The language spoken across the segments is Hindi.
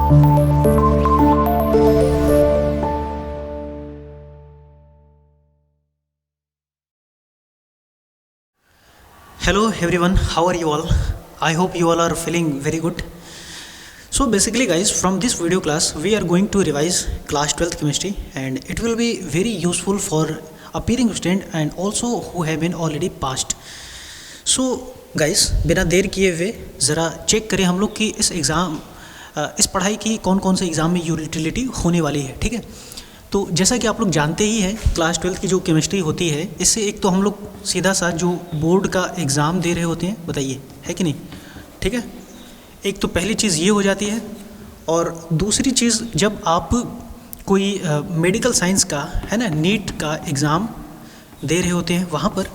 Hello everyone, how are you all? I hope you all are feeling very good. So basically guys, from this video class we are going to revise class 12th chemistry, and it will be very useful for appearing student and also who have been already passed. So guys, बिना देर किए हुए ज़रा चेक करें हम लोग कि इस पढ़ाई की कौन कौन से एग्ज़ाम में यूटिलिटी होने वाली है। ठीक है, तो जैसा कि आप लोग जानते ही हैं, क्लास 12 की जो केमिस्ट्री होती है, इससे एक तो हम लोग सीधा सा जो बोर्ड का एग्ज़ाम दे रहे होते हैं, बताइए है कि नहीं। ठीक है, एक तो पहली चीज़ ये हो जाती है, और दूसरी चीज़ जब आप कोई मेडिकल साइंस का है ना, नीट का एग्ज़ाम दे रहे होते हैं वहाँ पर,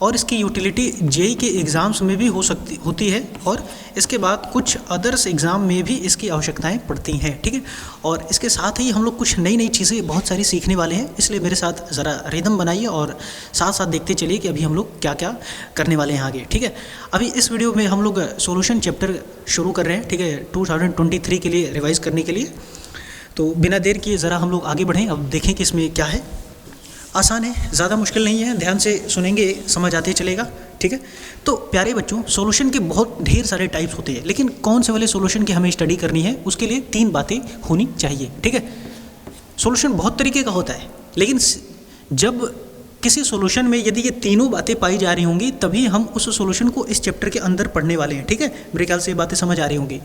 और इसकी यूटिलिटी जेई के एग्ज़ाम्स में भी होती है, और इसके बाद कुछ अदर्स एग्ज़ाम में भी इसकी आवश्यकताएं पड़ती हैं। ठीक है, और इसके साथ ही हम लोग कुछ नई नई चीज़ें बहुत सारी सीखने वाले हैं, इसलिए मेरे साथ ज़रा रिदम बनाइए और साथ साथ देखते चलिए कि अभी हम लोग क्या क्या करने वाले हैं आगे। ठीक है, अभी इस वीडियो में हम लोग सोल्यूशन चैप्टर शुरू कर रहे हैं। ठीक है, 2023 के लिए रिवाइज़ करने के लिए। तो बिना देर किए ज़रा हम लोग आगे बढ़ें, अब देखें कि इसमें क्या है। आसान है, ज़्यादा मुश्किल नहीं है, ध्यान से सुनेंगे समझ आते चलेगा। ठीक है, तो प्यारे बच्चों, सॉल्यूशन के बहुत ढेर सारे टाइप्स होते हैं, लेकिन कौन से वाले सॉल्यूशन की हमें स्टडी करनी है उसके लिए 3 बातें होनी चाहिए। ठीक है, सॉल्यूशन बहुत तरीके का होता है, लेकिन जब किसी सॉल्यूशन में यदि ये तीनों बातें पाई जा रही होंगी तभी हम उस सॉल्यूशन को इस चैप्टर के अंदर पढ़ने वाले हैं। ठीक है, मेरे ख्याल से ये बातें समझ आ रही होंगी।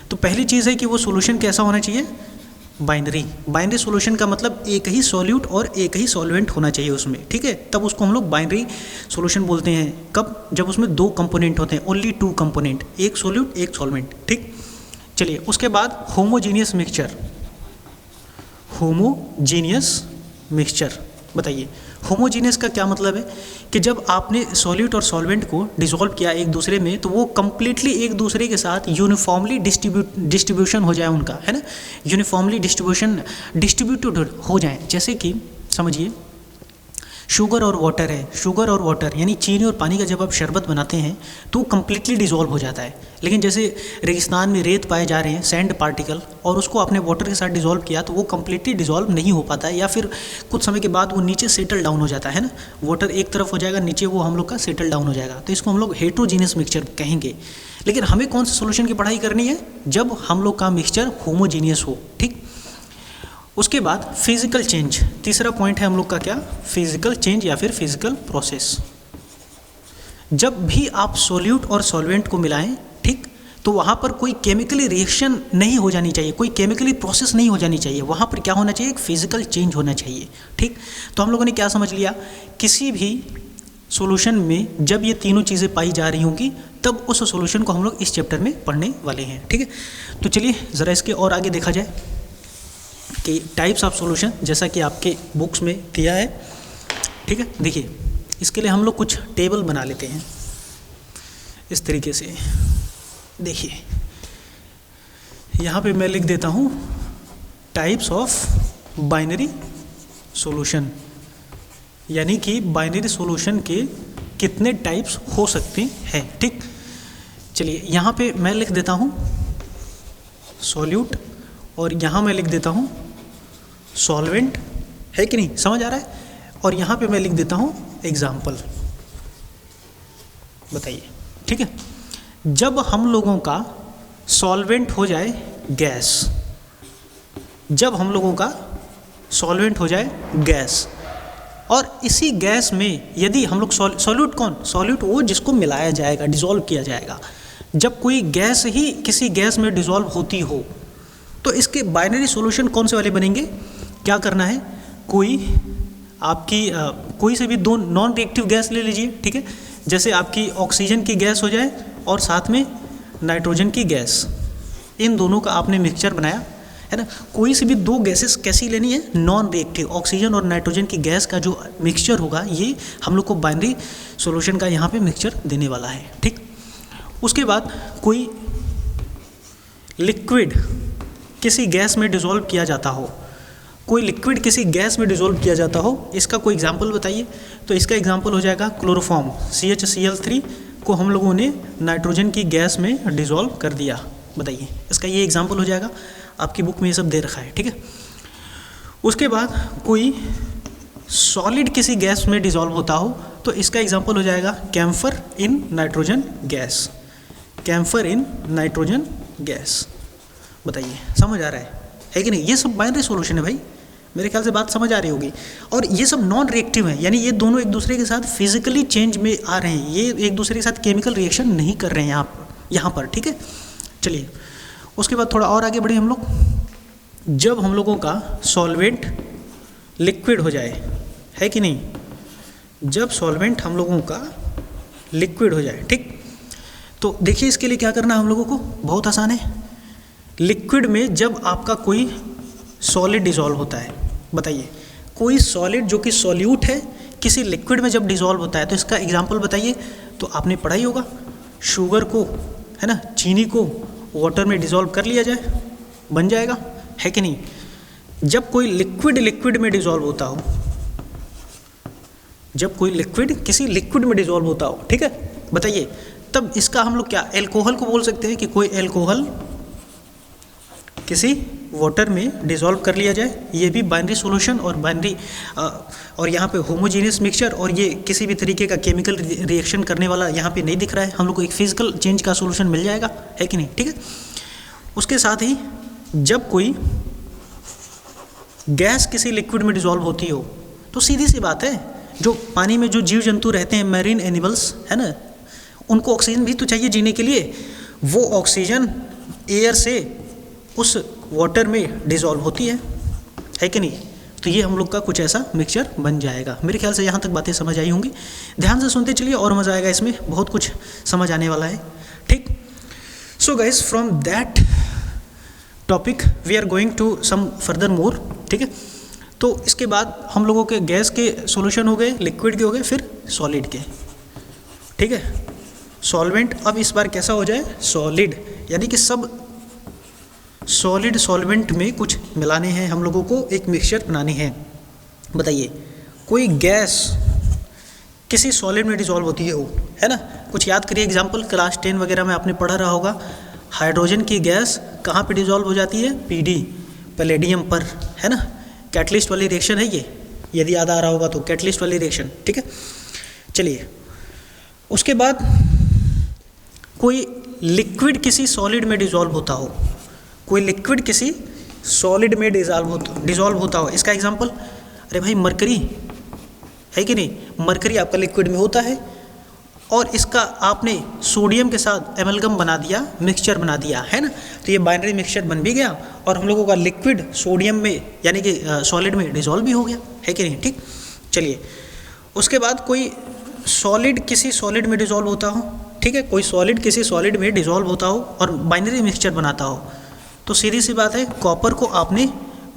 तो पहली चीज़ है कि वो सॉल्यूशन कैसा होना चाहिए, बाइनरी सॉल्यूशन का मतलब एक ही सॉल्यूट और एक ही सॉल्वेंट होना चाहिए उसमें। ठीक है, तब उसको हम लोग बाइनरी सॉल्यूशन बोलते हैं। कब? जब उसमें 2 कंपोनेंट होते हैं, ओनली 2 कंपोनेंट, एक सॉल्यूट एक सॉल्वेंट। ठीक, चलिए उसके बाद होमोजीनियस मिक्सचर। बताइए होमोजीनियस का क्या मतलब है कि जब आपने सॉल्यूट और सॉल्वेंट को डिसॉल्व किया एक दूसरे में, तो वो कम्प्लीटली एक दूसरे के साथ यूनिफॉर्मली डिस्ट्रीब्यूशन हो जाए उनका, है ना, यूनिफॉर्मली डिस्ट्रीब्यूटेड हो जाए। जैसे कि समझिए शुगर और वाटर यानी चीनी और पानी का जब आप शरबत बनाते हैं तो वो कम्प्लीटली डिसॉल्व हो जाता है। लेकिन जैसे रेगिस्तान में रेत पाए जा रहे हैं, सैंड पार्टिकल, और उसको आपने वाटर के साथ डिसॉल्व किया तो वो कम्प्लीटली डिसॉल्व नहीं हो पाता है, या फिर कुछ समय के बाद वो नीचे सेटल डाउन हो जाता है ना। वाटर एक तरफ हो जाएगा, नीचे वो हम लोग का सेटल डाउन हो जाएगा, तो इसको हम लोग हेट्रोजीनियस मिक्सचर कहेंगे। लेकिन हमें कौन सा सोल्यूशन की पढ़ाई करनी है? जब हम लोग का मिक्सचर होमोजीनियस हो। ठीक, उसके बाद फिजिकल चेंज, तीसरा पॉइंट है हम लोग का क्या, फिजिकल चेंज या फिर फिजिकल प्रोसेस। जब भी आप सॉल्यूट और सॉल्वेंट को मिलाएं, ठीक, तो वहाँ पर कोई केमिकली रिएक्शन नहीं हो जानी चाहिए, कोई केमिकली प्रोसेस नहीं हो जानी चाहिए, वहाँ पर क्या होना चाहिए, एक फिजिकल चेंज होना चाहिए। ठीक, तो हम लोगों ने क्या समझ लिया, किसी भी सॉल्यूशन में जब ये तीनों चीज़ें पाई जा रही होंगी तब उस सॉल्यूशन को हम लोग इस चैप्टर में पढ़ने वाले हैं। ठीक है, तो चलिए ज़रा इसके और आगे देखा जाए कि टाइप्स ऑफ सॉल्यूशन, जैसा कि आपके बुक्स में दिया है। ठीक है, देखिए इसके लिए हम लोग कुछ टेबल बना लेते हैं इस तरीके से। देखिए यहाँ पे मैं लिख देता हूँ टाइप्स ऑफ बाइनरी सॉल्यूशन, यानी कि बाइनरी सॉल्यूशन के कितने टाइप्स हो सकते हैं। ठीक, चलिए यहाँ पे मैं लिख देता हूँ सॉल्यूट, और यहाँ मैं लिख देता हूँ सॉल्वेंट, है कि नहीं, समझ आ रहा है, और यहाँ पे मैं लिख देता हूँ एग्जाम्पल। बताइए, ठीक है, जब हम लोगों का सॉल्वेंट हो जाए गैस, जब हम लोगों का सॉल्वेंट हो जाए गैस, और इसी गैस में यदि हम लोग सॉल्यूट सॉल्यूट वो जिसको मिलाया जाएगा, डिसॉल्व किया जाएगा, जब कोई गैस ही किसी गैस में डिसॉल्व होती हो तो इसके बाइनरी सॉल्यूशन कौन से वाले बनेंगे? क्या करना है, कोई से भी 2 नॉन रिएक्टिव गैस ले लीजिए। ठीक है, जैसे आपकी ऑक्सीजन की गैस हो जाए और साथ में नाइट्रोजन की गैस, इन दोनों का आपने मिक्सचर बनाया, है ना। कोई से भी 2 गैसेस कैसी लेनी है, नॉन रिएक्टिव, ऑक्सीजन और नाइट्रोजन की गैस का जो मिक्सचर होगा ये हम लोग को बाइनरी सॉल्यूशन का यहाँ पे मिक्सचर देने वाला है। ठीक, उसके बाद कोई लिक्विड किसी गैस में डिसॉल्व किया जाता हो, कोई लिक्विड किसी गैस में डिसॉल्व किया जाता हो, इसका कोई एग्जांपल बताइए। तो इसका एग्जांपल हो जाएगा क्लोरोफॉर्म, CHCl3 को हम लोगों ने नाइट्रोजन की गैस में डिसॉल्व कर दिया। बताइए, इसका ये एग्जांपल हो जाएगा। आपकी बुक में ये सब दे रखा है, ठीक है। उसके बाद कोई सॉलिड किसी गैस में डिसॉल्व होता हो तो इसका एग्जांपल हो जाएगा camphor in nitrogen gas, camphor in nitrogen gas. बताइए समझ आ रहा है कि नहीं? ये सब बाइनरी सॉल्यूशन है भाई, मेरे ख्याल से बात समझ आ रही होगी। और ये सब नॉन रिएक्टिव है, यानी ये दोनों एक दूसरे के साथ फिजिकली चेंज में आ रहे हैं, ये एक दूसरे के साथ केमिकल रिएक्शन नहीं कर रहे हैं यहाँ पर, ठीक है। चलिए उसके बाद थोड़ा और आगे बढ़े हम लोग। जब हम लोगों का सॉल्वेंट लिक्विड हो जाए, है कि नहीं, जब सॉल्वेंट हम लोगों का लिक्विड हो जाए, ठीक, तो देखिए इसके लिए क्या करना है हम लोगों को, बहुत आसान है। लिक्विड में जब आपका कोई सॉलिड डिसॉल्व होता है, बताइए कोई सॉलिड जो कि सॉल्यूट है किसी लिक्विड में जब डिसॉल्व होता है तो इसका एग्जांपल बताइए। तो आपने पढ़ा ही होगा, शुगर को, है ना, चीनी को वाटर में डिसॉल्व कर लिया जाए, बन जाएगा, है कि नहीं। जब कोई लिक्विड में डिसॉल्व होता हो, जब कोई लिक्विड किसी लिक्विड में डिसॉल्व होता हो, ठीक है, बताइए, तब इसका हम लोग क्या एल्कोहल को बोल सकते हैं कि कोई एल्कोहल किसी वाटर में डिसॉल्व कर लिया जाए, ये भी बाइनरी सॉल्यूशन और बाइनरी और यहाँ पे होमोजेनियस मिक्सचर, और ये किसी भी तरीके का केमिकल रिएक्शन करने वाला यहाँ पे नहीं दिख रहा है, हम लोग को एक फिजिकल चेंज का सॉल्यूशन मिल जाएगा, है कि नहीं, ठीक है। उसके साथ ही जब कोई गैस किसी लिक्विड में डिसॉल्व होती हो तो सीधी सी बात है, जो पानी में जो जीव जंतु रहते हैं, मैरीन एनिमल्स, है ना, उनको ऑक्सीजन भी तो चाहिए जीने के लिए, वो ऑक्सीजन एयर से उस वाटर में डिसॉल्व होती है कि नहीं। तो ये हम लोग का कुछ ऐसा मिक्सचर बन जाएगा। मेरे ख्याल से यहाँ तक बातें समझ आई होंगी, ध्यान से सुनते चलिए और मज़ा आएगा, इसमें बहुत कुछ समझ आने वाला है, ठीक। So guys, from that topic we are going to some further more, ठीक है। तो इसके बाद हम लोगों के गैस के सॉल्यूशन हो गए, लिक्विड के हो गए, फिर सॉलिड के, ठीक है। सॉल्वेंट अब इस बार कैसा हो जाए, सॉलिड, यानी कि सब सॉलिड सॉल्वेंट में कुछ मिलाने हैं हम लोगों को, एक मिक्सचर बनानी है। बताइए कोई गैस किसी सॉलिड में डिसॉल्व होती है, वो, है ना, कुछ याद करिए एग्जांपल, क्लास 10 वगैरह में आपने पढ़ा रहा होगा। हाइड्रोजन की गैस कहाँ पे डिसॉल्व हो जाती है, पीडी, पैलेडियम पर, है ना, कैटलिस्ट वाली रिएक्शन है ये, यदि याद आ रहा होगा तो, कैटलिस्ट वाली रिएक्शन, ठीक है। चलिए उसके बाद कोई लिक्विड किसी सॉलिड में डिसॉल्व होता हो, कोई लिक्विड किसी सॉलिड में डिसॉल्व होता हो, इसका एग्जांपल, अरे भाई मरकरी, है कि नहीं, मरकरी आपका लिक्विड में होता है और इसका आपने सोडियम के साथ एमलगम बना दिया, मिक्सचर बना दिया, है ना, तो ये बाइनरी मिक्सचर बन भी गया और हम लोगों का लिक्विड सोडियम में यानी कि सॉलिड में डिसॉल्व भी हो गया, है कि नहीं, ठीक। चलिए उसके बाद कोई सॉलिड किसी सॉलिड में डिसॉल्व होता हो, ठीक है, कोई सॉलिड किसी सॉलिड में डिसॉल्व होता हो और बाइनरी मिक्सचर बनाता हो, तो सीधी सी बात है, कॉपर को आपने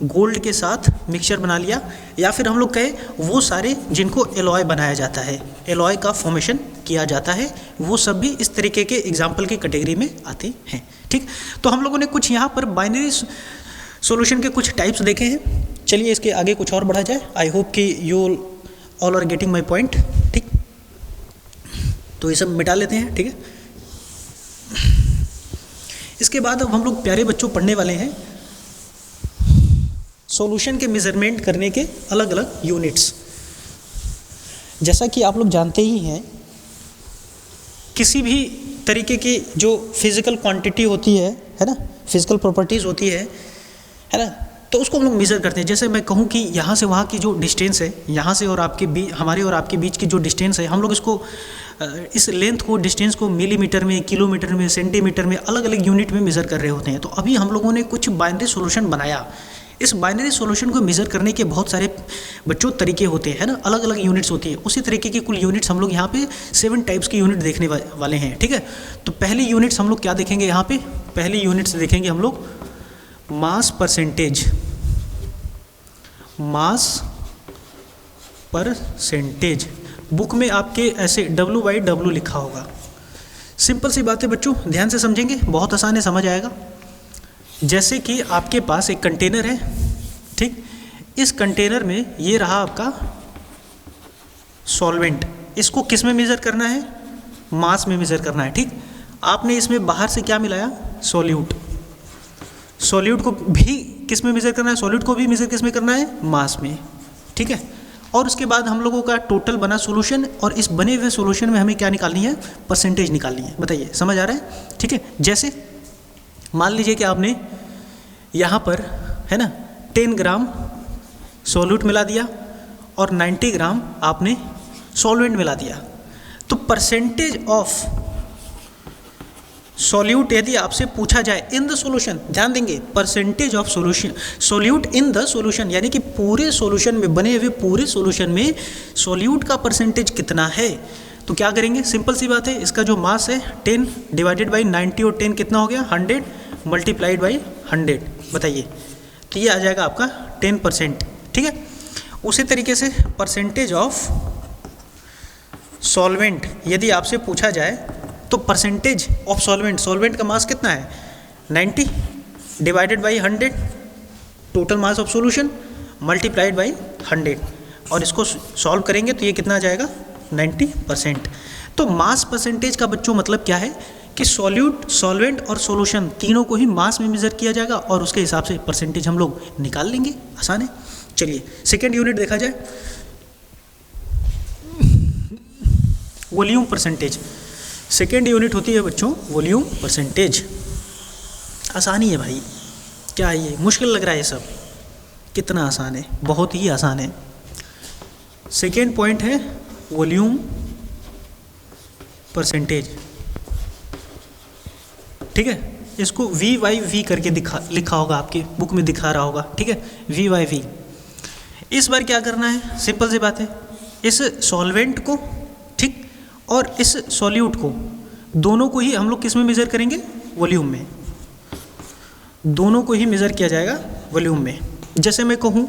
गोल्ड के साथ मिक्सचर बना लिया, या फिर हम लोग कहें वो सारे जिनको एलॉय बनाया जाता है, एलॉय का फॉर्मेशन किया जाता है, वो सब भी इस तरीके के एग्जाम्पल की कैटेगरी में आते हैं, ठीक। तो हम लोगों ने कुछ यहाँ पर बाइनरी सॉल्यूशन के कुछ टाइप्स देखे हैं। चलिए इसके आगे कुछ और बढ़ा जाए। आई होप कि you all are getting my point, ठीक। तो ये सब मिटा लेते हैं, ठीक है। इसके बाद अब हम लोग प्यारे बच्चों पढ़ने वाले हैं सॉल्यूशन के मेजरमेंट करने के अलग अलग यूनिट्स। जैसा कि आप लोग जानते ही हैं, किसी भी तरीके की जो फिज़िकल क्वांटिटी होती है ना, फिज़िकल प्रॉपर्टीज़ होती है ना, तो उसको हम लोग मेज़र करते हैं। जैसे मैं कहूँ कि यहाँ से वहाँ की जो डिस्टेंस है, यहाँ से और आपके बीच, हमारे और आपके बीच की जो डिस्टेंस है, हम लोग इसको इस लेंथ को, डिस्टेंस को मिलीमीटर में, किलोमीटर में, सेंटीमीटर में, अलग अलग यूनिट में मेज़र कर रहे होते हैं। तो अभी हम लोगों ने कुछ बाइनरी सॉल्यूशन बनाया। इस बाइनरी सॉल्यूशन को मेज़र करने के बहुत सारे बच्चों तरीके होते हैं ना, अलग अलग यूनिट्स होती है। उसी तरीके की कुल यूनिट्स हम लोग यहाँ पे 7 टाइप्स की यूनिट देखने वाले हैं, ठीक है। तो पहली यूनिट्स हम लोग क्या देखेंगे यहाँ पे, पहली यूनिट्स देखेंगे हम लोग mass percentage, mass percentage. Book में आपके ऐसे W/W लिखा होगा। सिंपल सी बात है बच्चों, ध्यान से समझेंगे, बहुत आसान है, समझ आएगा। जैसे कि आपके पास एक कंटेनर है, ठीक, इस कंटेनर में ये रहा आपका सॉल्वेंट, इसको किस में मेज़र करना है, मास में मेज़र करना है, ठीक। आपने इसमें बाहर से क्या मिलाया, सॉल्यूट, सॉल्यूट को भी किस में मेज़र करना है, सॉल्यूट को भी मेज़र किस में करना है, मास में, ठीक है। और उसके बाद हम लोगों का टोटल बना सॉल्यूशन, और इस बने हुए सॉल्यूशन में हमें क्या निकालनी है, परसेंटेज निकालनी है। बताइए समझ आ रहा है, ठीक है। जैसे मान लीजिए कि आपने यहाँ पर है ना 10 ग्राम सॉल्यूट मिला दिया और 90 ग्राम आपने सॉल्वेंट मिला दिया, तो परसेंटेज ऑफ सॉल्यूट यदि आपसे पूछा जाए इन द सॉल्यूशन, ध्यान देंगे percentage of solution solute in the solution, यानी कि पूरे सॉल्यूशन में, बने हुए पूरे सॉल्यूशन में सॉल्यूट का परसेंटेज कितना है, तो क्या करेंगे, सिंपल सी बात है, इसका जो मास है 10 डिवाइडेड बाई 90 और 10 कितना हो गया 100 मल्टीप्लाइड बाई 100, बताइए, तो ये आ जाएगा आपका 10%, ठीक है। उसी तरीके से परसेंटेज ऑफ सॉल्वेंट यदि आपसे पूछा जाए तो परसेंटेज ऑफ सॉल्वेंट का मास कितना है 90 divided by 100 total mass of solution multiplied by 100, और इसको सॉल्व करेंगे तो ये कितना आ जाएगा 90%। तो मास परसेंटेज का बच्चों मतलब क्या है कि सॉल्वेंट और सॉल्यूशन तीनों को ही मास में मेजर किया जाएगा और उसके हिसाब से परसेंटेज हम लोग निकाल लेंगे, आसान है। चलिए सेकेंड यूनिट देखा जाए, वॉल्यूम परसेंटेज। सेकेंड यूनिट होती है बच्चों वॉल्यूम परसेंटेज। आसानी है भाई, क्या है ये मुश्किल लग रहा है, ये सब कितना आसान है, बहुत ही आसान है। सेकेंड पॉइंट है वॉल्यूम परसेंटेज, ठीक है। इसको V/V करके लिखा होगा, आपकी बुक में दिखा रहा होगा, ठीक है, V/V। इस बार क्या करना है, सिंपल सी बात है, इस सॉल्वेंट को, ठीक, और इस सॉल्यूट को, दोनों को ही हम लोग किस में मेज़र करेंगे, वॉल्यूम में, दोनों को ही मेज़र किया जाएगा वॉल्यूम में। जैसे मैं कहूँ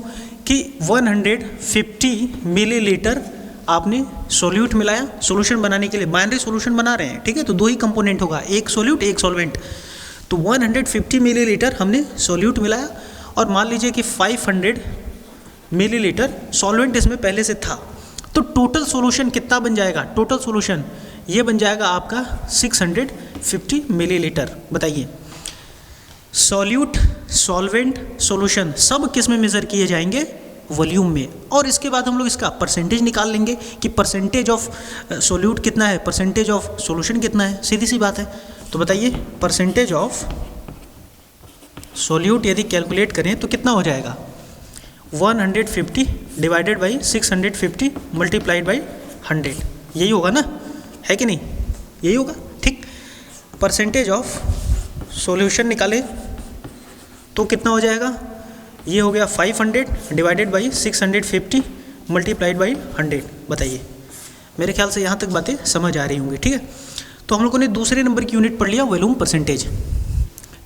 कि 150 मिलीलीटर आपने सॉल्यूट मिलाया सॉल्यूशन बनाने के लिए, बाइनरी सॉल्यूशन बना रहे हैं, ठीक है, तो दो ही कंपोनेंट होगा, एक सॉल्यूट एक सॉल्वेंट। तो 150 मिलीलीटर हमने सॉल्यूट मिलाया और मान लीजिए कि 500 मिलीलीटर सॉल्वेंट इसमें पहले से था, तो टोटल सॉल्यूशन कितना बन जाएगा, टोटल सॉल्यूशन ये बन जाएगा आपका 650 मिलीलीटर। बताइए सॉल्यूट, सॉल्वेंट, सॉल्यूशन सब किस में मेज़र किए जाएंगे, वॉल्यूम में। और इसके बाद हम लोग इसका परसेंटेज निकाल लेंगे कि परसेंटेज ऑफ सॉल्यूट कितना है, परसेंटेज ऑफ सॉल्यूशन कितना है, सीधी सी बात है। तो बताइए परसेंटेज ऑफ सॉल्यूट यदि कैलकुलेट करें तो कितना हो जाएगा, 150 डिवाइडेड बाई 650 मल्टीप्लाइड बाई 100, यही होगा ना, है कि नहीं, यही होगा, ठीक। परसेंटेज ऑफ सॉल्यूशन निकाले तो कितना हो जाएगा, ये हो गया 500 डिवाइडेड बाई 650 मल्टीप्लाइड बाई 100। बताइए मेरे ख्याल से यहाँ तक बातें समझ आ रही होंगी, ठीक है। तो हम लोगों ने दूसरे नंबर की यूनिट पढ़ लिया वॉल्यूम परसेंटेज।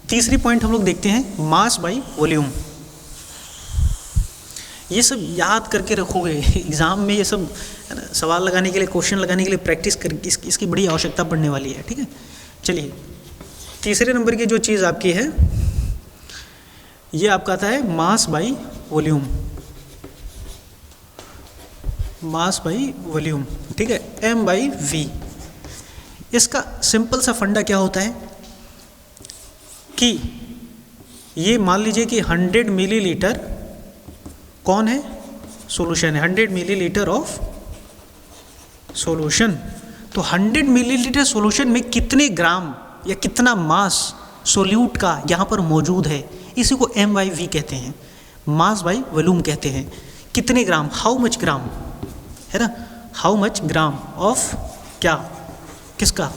तीसरी पॉइंट हम लोग देखते हैं मास बाई वॉल्यूम। ये सब याद करके रखोगे एग्ज़ाम में, ये सब सवाल लगाने के लिए, क्वेश्चन लगाने के लिए प्रैक्टिस कर, इसकी बड़ी आवश्यकता पड़ने वाली है, ठीक है। चलिए तीसरे नंबर की जो चीज़ आपकी है ये आपका आता है mass by volume, mass by volume, ठीक है, M/V। इसका सिंपल सा फंडा क्या होता है कि ये मान लीजिए कि 100 मिलीलीटर कौन है, सॉल्यूशन है, 100 मिलीलीटर ऑफ सॉल्यूशन। तो 100 मिलीलीटर सॉल्यूशन में कितने ग्राम या कितना मास सॉल्यूट का यहाँ पर मौजूद है, इसी को M/V कहते हैं, मास बाई वॉल्यूम कहते हैं। कितने ग्राम, हाउ मच ग्राम, है ना, हाउ मच ग्राम ऑफ क्या, किसका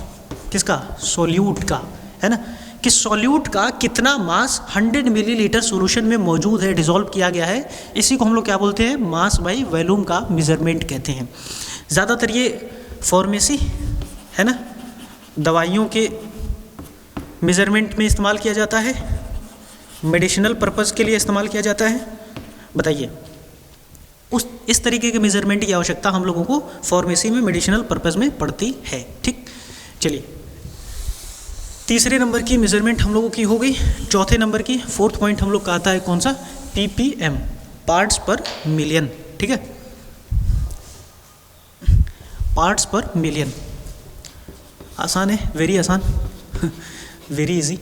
किसका, सॉल्यूट का, है ना, कि सॉल्यूट का कितना मास 100 मिलीलीटर सॉल्यूशन में मौजूद है, डिसॉल्व किया गया है, इसी को हम लोग क्या बोलते हैं, मास बाई वॉल्यूम का मेजरमेंट कहते हैं। ज़्यादातर ये फार्मेसी, है ना, दवाइयों के मेजरमेंट में इस्तेमाल किया जाता है, मेडिसिनल पर्पज़ के लिए इस्तेमाल किया जाता है। बताइए इस तरीके के मेजरमेंट की आवश्यकता हम लोगों को फार्मेसी में मेडिसिनल पर्पज़ में पड़ती है, ठीक। चलिए तीसरे नंबर की मेजरमेंट हम लोगों की हो गई। चौथे नंबर की फोर्थ पॉइंट हम लोग का आता है कौन सा, ppm, पार्ट्स पर मिलियन, ठीक है, पार्ट्स पर मिलियन। आसान है, वेरी आसान वेरी इजी,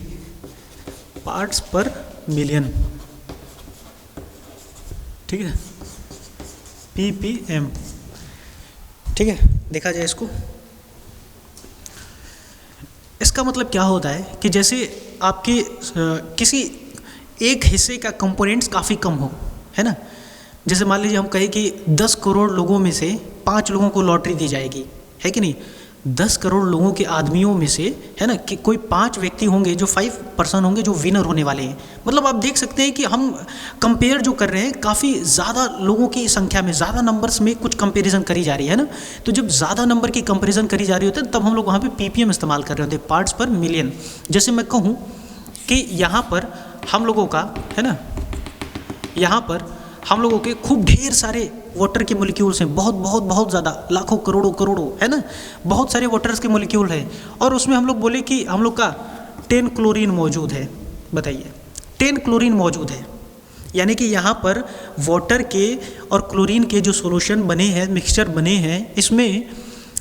पार्ट्स पर मिलियन, ठीक है, ppm, ठीक है। देखा जाए इसको, इसका मतलब क्या होता है कि जैसे आपके किसी एक हिस्से का कंपोनेंट्स काफ़ी कम हो, है ना। जैसे मान लीजिए हम कहें कि 10 करोड़ लोगों में से 5 लोगों को लॉटरी दी जाएगी, है कि नहीं। 10 करोड़ लोगों के आदमियों में से, है ना, कि कोई 5 व्यक्ति होंगे जो 5% होंगे जो विनर होने वाले हैं। मतलब आप देख सकते हैं कि हम कंपेयर जो कर रहे हैं काफ़ी ज़्यादा लोगों की संख्या में, ज़्यादा नंबर्स में कुछ कंपैरिजन करी जा रही है ना। तो जब ज़्यादा नंबर की कंपैरिजन करी जा रही होती है तब हम लोग वहाँ पे ppm इस्तेमाल कर रहे होते हैं, पार्ट्स पर मिलियन। जैसे मैं कहूँ कि यहाँ पर हम लोगों का, है ना, यहाँ पर हम लोगों के खूब ढेर सारे वाटर के मोलिक्यूल्स हैं, बहुत बहुत बहुत ज़्यादा, लाखों करोड़ों करोड़ों, है ना, बहुत सारे वाटर्स के मोलिक्यूल हैं। और उसमें हम लोग बोले कि हम लोग का 10 क्लोरीन मौजूद है। बताइए, 10 क्लोरीन मौजूद है, यानी कि यहाँ पर वाटर के और क्लोरीन के जो सॉल्यूशन बने हैं, मिक्सचर बने हैं, इसमें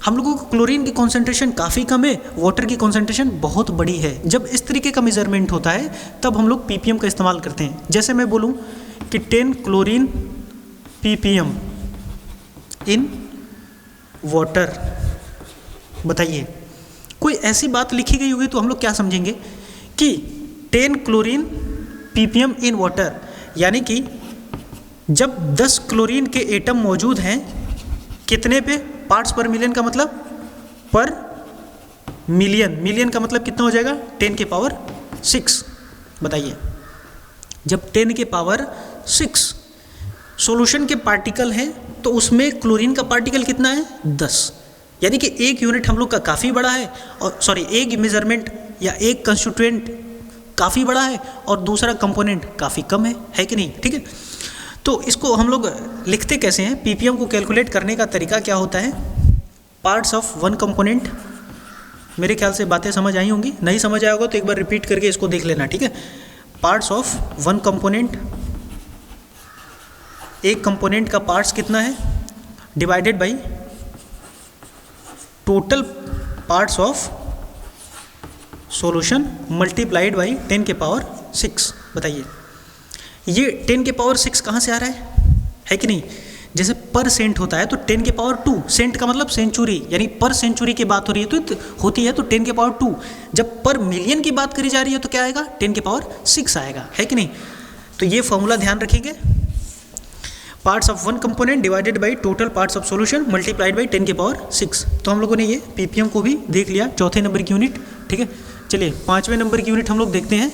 हम लोगों को क्लोरीन की कॉन्सेंट्रेशन काफ़ी कम है, वाटर की कॉन्सेंट्रेशन बहुत बड़ी है। जब इस तरीके का मेजरमेंट होता है तब हम लोग ppm का इस्तेमाल करते हैं। जैसे मैं बोलूँ कि 10 क्लोरीन ppm इन वाटर, बताइए कोई ऐसी बात लिखी गई होगी तो हम लोग क्या समझेंगे कि 10 क्लोरीन ppm इन वाटर, यानी कि जब 10 क्लोरीन के एटम मौजूद हैं, कितने पे, पार्ट्स पर मिलियन का मतलब पर मिलियन, मिलियन का मतलब कितना हो जाएगा 10 के पावर 6। बताइए, जब 10 के पावर 6 सॉल्यूशन के पार्टिकल हैं तो उसमें क्लोरीन का पार्टिकल कितना है 10, यानी कि एक यूनिट हम लोग का काफ़ी बड़ा है, और सॉरी एक मेजरमेंट या एक कंस्टिट्यूएंट काफ़ी बड़ा है और दूसरा कंपोनेंट काफ़ी कम है कि नहीं, ठीक है। तो इसको हम लोग लिखते कैसे हैं, ppm को कैलकुलेट करने का तरीका क्या होता है, पार्ट्स ऑफ वन कंपोनेंट। मेरे ख्याल से बातें समझ आई होंगी, नहीं समझ आया होगा तो एक बार रिपीट करके इसको देख लेना, ठीक है। पार्ट्स ऑफ वन कंपोनेंट, एक कंपोनेंट का पार्ट्स कितना है divided by total parts of solution multiplied by 10 के पावर 6। बताइए, ये 10 के पावर 6 कहाँ से आ रहा है कि नहीं। जैसे पर सेंट होता है तो 10 के पावर 2, सेंट का मतलब सेंचुरी, यानी पर सेंचुरी की बात हो रही है तो होती है तो 10 के पावर 2। जब पर मिलियन की बात करी जा रही है तो क्या आएगा 10 के पावर 6 आएगा, है कि नहीं। तो ये फॉर्मूला ध्यान रखेंगे, parts of one component divided by total parts of solution multiplied by 10 के पावर 6। तो हम लोगों ने ये ppm को भी देख लिया, चौथे नंबर की यूनिट, ठीक है। चलिए 5वें नंबर की यूनिट हम लोग देखते हैं,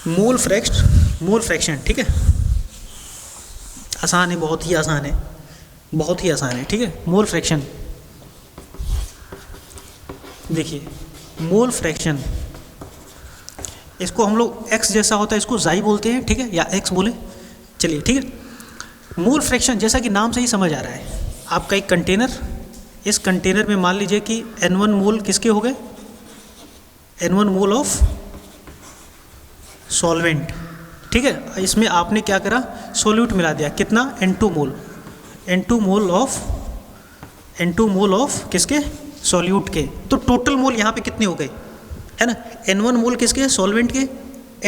मोल फ्रैक्शन, ठीक है। आसान है, बहुत ही आसान है, बहुत ही आसान है, ठीक है। मोल फ्रैक्शन, देखिए मोल फ्रैक्शन, इसको हम लोग x जैसा होता है इसको जाई बोलते हैं, ठीक है, या x बोले, चलिए ठीक है। मोल फ्रैक्शन जैसा कि नाम से ही समझ आ रहा है, आपका एक कंटेनर, इस कंटेनर में मान लीजिए कि n1 मोल किसके हो गए, n1 मोल ऑफ सॉल्वेंट, ठीक है। इसमें आपने क्या करा, सोल्यूट मिला दिया, कितना n2 mole, n2 mole of किसके, सॉल्यूट के। तो टोटल मोल यहाँ पे कितने हो गए, है ना, n1 मोल किसके, सॉल्वेंट के,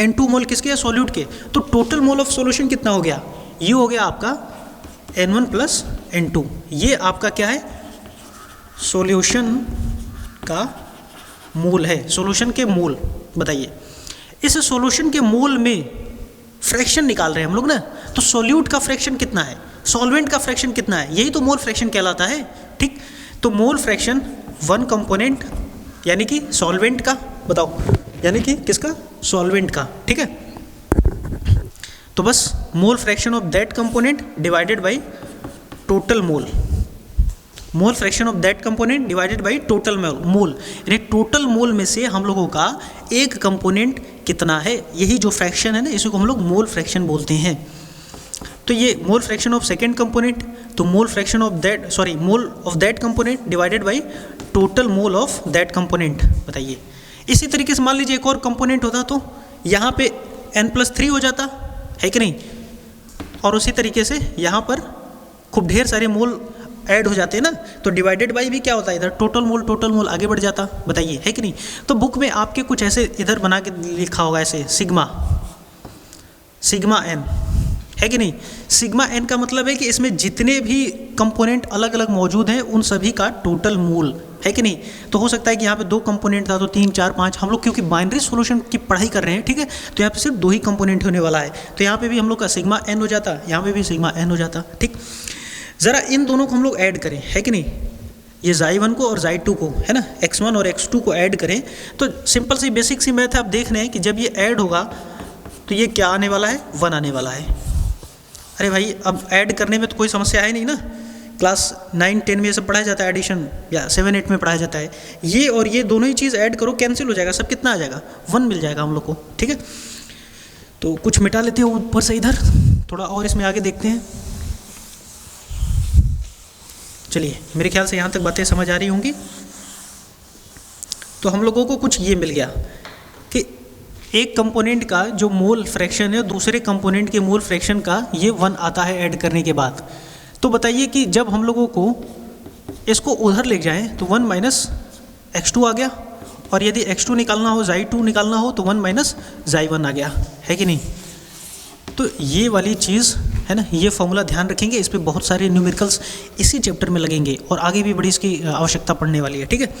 n2 मोल किसके, सॉल्यूट के। तो टोटल मोल ऑफ सॉल्यूशन कितना हो गया, ये हो गया आपका n1 प्लस n2। ये आपका क्या है, सॉल्यूशन का मोल है, सॉल्यूशन के मोल। बताइए, इस सॉल्यूशन के मोल में फ्रैक्शन निकाल रहे हैं हम लोग ना, तो सॉल्यूट का फ्रैक्शन कितना है, सॉल्वेंट का फ्रैक्शन कितना है, यही तो मोल फ्रैक्शन कहलाता है, ठीक। तो मोल फ्रैक्शन वन कंपोनेंट यानी कि सॉल्वेंट का, बताओ, यानी कि किसका, सॉल्वेंट का, ठीक है। तो बस मोल fraction of that component divided by total mole, mole fraction of that component divided by total मोल, यानी टोटल मोल में से हम लोगों का एक कंपोनेंट कितना है, यही जो फ्रैक्शन है ना, इसी को हम लोग मोल फ्रैक्शन बोलते हैं। तो ये mole fraction of second component, तो mole fraction of that, sorry mole of that component divided by total mole of that component. बताइए, इसी तरीके से मान लीजिए एक और कंपोनेंट होता तो यहाँ पे n+3 हो जाता, है कि नहीं, और उसी तरीके से यहाँ पर खूब ढेर सारे मोल ऐड हो जाते हैं ना, तो डिवाइडेड बाई भी क्या होता है, इधर टोटल मोल आगे बढ़ जाता। बताइए, है कि नहीं। तो बुक में आपके कुछ ऐसे इधर बना के लिखा होगा ऐसे सिग्मा, सिग्मा एन, है कि नहीं। सिग्मा एन का मतलब है कि इसमें जितने भी कंपोनेंट अलग अलग मौजूद हैं उन सभी का टोटल मोल, है कि नहीं। तो हो सकता है कि यहाँ पे 2 कंपोनेंट था तो 3 4 5, हम लोग क्योंकि बाइनरी सॉल्यूशन की पढ़ाई कर रहे हैं, ठीक है, तो यहाँ पे सिर्फ 2 ही कंपोनेंट होने वाला है, तो यहाँ पे भी हम लोग का सिग्मा एन हो जाता, यहाँ पे भी सिग्मा एन हो जाता, ठीक। ज़रा इन दोनों को हम लोग ऐड करें, है कि नहीं, ये xi1 को और xi2 को, है ना, x1 और x2 को ऐड करें तो सिंपल सी बेसिक सी मैथ आप देख रहे हैं कि जब ये ऐड होगा तो ये क्या आने वाला है, 1 आने वाला है। अरे भाई अब ऐड करने में तो कोई समस्या है नहीं ना, क्लास 9 10 में ये सब पढ़ाया जाता है, एडिशन, या 7 8 में पढ़ाया जाता है। ये और ये दोनों ही चीज़ ऐड करो, कैंसिल हो जाएगा, सब कितना आ जाएगा, 1 मिल जाएगा हम लोग को, ठीक है। तो कुछ मिटा लेते हैं ऊपर से इधर, थोड़ा और इसमें आगे देखते हैं। चलिए मेरे ख्याल से यहाँ तक बातें समझ आ रही होंगी। तो हम लोगों को कुछ ये मिल गया कि एक कंपोनेंट का जो मोल फ्रैक्शन है दूसरे कंपोनेंट के मोल फ्रैक्शन का ये 1 आता है ऐड करने के बाद। तो बताइए कि जब हम लोगों को इसको उधर ले जाएं तो 1 माइनस x2 आ गया, और यदि x2 निकालना हो, xi2 निकालना हो तो 1 माइनस xi1 आ गया, है कि नहीं। तो ये वाली चीज़ है ना, ये फॉर्मूला ध्यान रखेंगे, इस पर बहुत सारे न्यूमेरिकल्स इसी चैप्टर में लगेंगे और आगे भी बड़ी इसकी आवश्यकता पड़ने वाली है, ठीक है।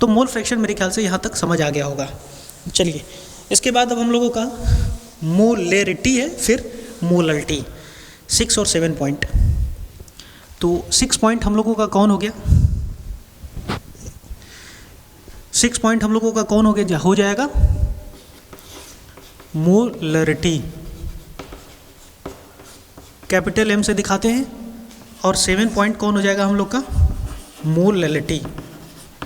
तो मोल फ्रैक्शन मेरे ख्याल से यहाँ तक समझ आ गया होगा। चलिए इसके बाद अब हम लोगों का मोलेरिटी है, फिर मोलल्टी, 6 और 7 पॉइंट। तो 6 पॉइंट हम लोगों का कौन हो गया, 6 पॉइंट हम लोगों का कौन हो गया, हो जाएगा मोलरिटी, कैपिटल M से दिखाते हैं, और 7 पॉइंट कौन हो जाएगा हम लोग का, मोललिटी,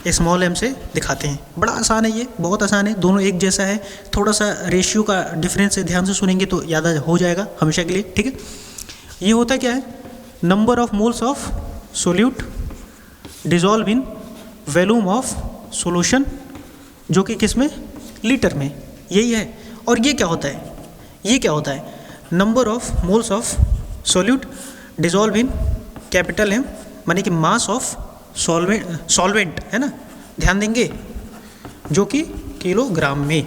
स्मॉल m से दिखाते हैं। बड़ा आसान है ये, बहुत आसान है, दोनों एक जैसा है, थोड़ा सा रेशियो का डिफरेंस है, ध्यान से सुनेंगे तो याद हो जाएगा हमेशा के लिए, ठीक है। ये होता क्या है, number of moles of solute dissolve in volume of solution, जो कि किस में, लीटर में, यही है। और ये क्या होता है, ये क्या होता है, number of moles of solute dissolve in capital M, माने कि मास ऑफ सॉल्वेंट, है ना, ध्यान देंगे, जो कि किलोग्राम में,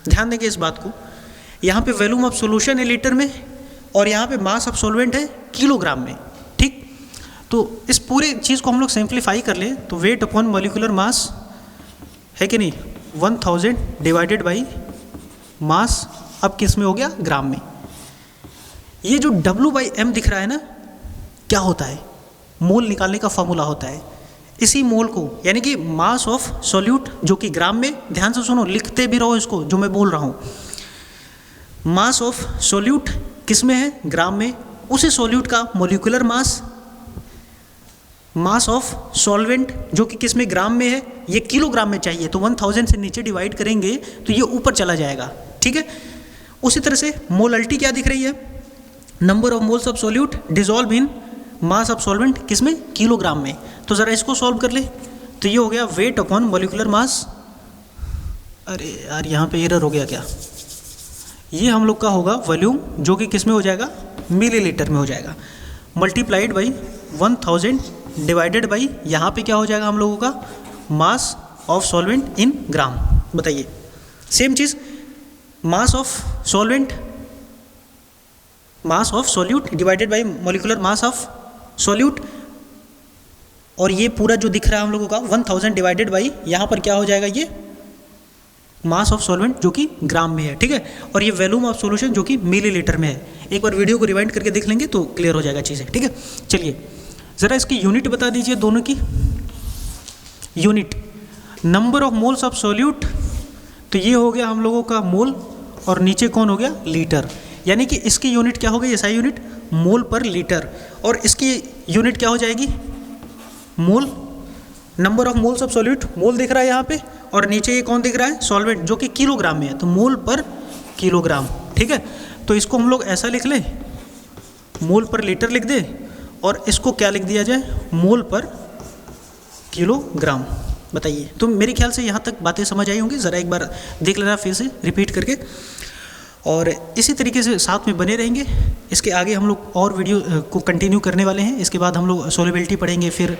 ध्यान देंगे इस बात को। यहाँ पे वॉल्यूम ऑफ सॉल्यूशन है लीटर में, और यहाँ पे मास ऑफ सॉल्वेंट है किलोग्राम में, ठीक। तो इस पूरे चीज़ को हम लोग सिंप्लीफाई कर लें तो वेट अपॉन मॉलिक्यूलर मास, है कि नहीं, 1000 डिवाइडेड बाई मास, अब किस में हो गया, ग्राम में। ये जो W/m दिख रहा है ना, क्या होता है, मोल निकालने का फॉर्मूला होता है। इसी मोल को, यानी कि मास ऑफ सॉल्यूट जो कि ग्राम में, ध्यान से सुनो, लिखते भी रहो इसको जो मैं बोल रहा हूँ, मास ऑफ सॉल्यूट किस में है, ग्राम में, उसी सॉल्यूट का molecular mass, mass of solvent जो कि किस में, ग्राम में है, ये किलोग्राम में चाहिए, तो 1000 से नीचे डिवाइड करेंगे तो ये ऊपर चला जाएगा, ठीक है। उसी तरह से मोलल्टी क्या दिख रही है, number of moles of solute dissolve in mass of solvent, किस में, किलोग्राम में। तो ज़रा इसको सॉल्व कर ले, तो ये हो गया वेट अपॉन मॉलिक्यूलर मास, अरे यार यहाँ पे एरर हो गया क्या, ये हम लोग का होगा वॉल्यूम, जो कि किस में हो जाएगा, मिलीलीटर में हो जाएगा, मल्टीप्लाइड बाई 1000 डिवाइडेड बाई, यहाँ पे क्या हो जाएगा हम लोगों का, मास ऑफ सॉल्वेंट इन ग्राम। बताइए same cheese, mass of solvent, mass of solute divided by molecular mass of solute, और ये पूरा जो दिख रहा है हम लोगों का 1000 डिवाइडेड बाई, यहाँ पर क्या हो जाएगा, ये मास ऑफ सॉल्वेंट जो कि ग्राम में है, ठीक है, और ये वॉल्यूम ऑफ सॉल्यूशन जो कि मिलीलीटर में है। एक बार वीडियो को रिवाइंड करके देख लेंगे तो क्लियर हो जाएगा चीज़ें, ठीक है। चलिए ज़रा इसकी यूनिट बता दीजिए, दोनों की unit, number of moles of solute, तो ये हो गया हम लोगों का मोल, और नीचे कौन हो गया, लीटर, यानी कि इसकी यूनिट क्या हो गई, एसआई यूनिट मोल पर लीटर, और इसकी यूनिट क्या हो जाएगी, mole, number of moles of solute, mole दिख रहा है यहाँ पे, और नीचे ये कौन दिख रहा है, सॉल्वेंट, जो कि किलोग्राम में है, तो मोल पर किलोग्राम, ठीक है। तो इसको हम लोग ऐसा लिख लें, मोल पर लीटर लिख दे, और इसको क्या लिख दिया जाए, मोल पर किलोग्राम। बताइए, तो मेरे ख्याल से यहाँ तक बातें समझ आई होंगी, ज़रा एक बार देख लेना फिर से रिपीट करके। और इसी तरीके से साथ में बने रहेंगे। इसके आगे हम लोग और वीडियो को कंटिन्यू करने वाले हैं। इसके बाद हम लोग सोल्युबिलिटी पढ़ेंगे, फिर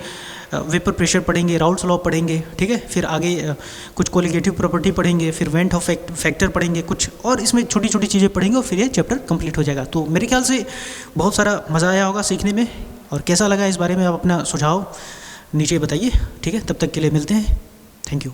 वेपर प्रेशर पढ़ेंगे, राउल्स लॉ पढ़ेंगे, ठीक है। फिर आगे कुछ कोलिगेटिव प्रॉपर्टी पढ़ेंगे, फिर वेंट ऑफ फैक्टर पढ़ेंगे कुछ, और इसमें छोटी छोटी चीज़ें पढ़ेंगे और फिर ये चैप्टर कंप्लीट हो जाएगा। तो मेरे ख्याल से बहुत सारा मज़ा आया होगा सीखने में। और कैसा लगा इस बारे में आप अपना सुझाव नीचे बताइए, ठीक है। तब तक के लिए मिलते हैं, थैंक यू।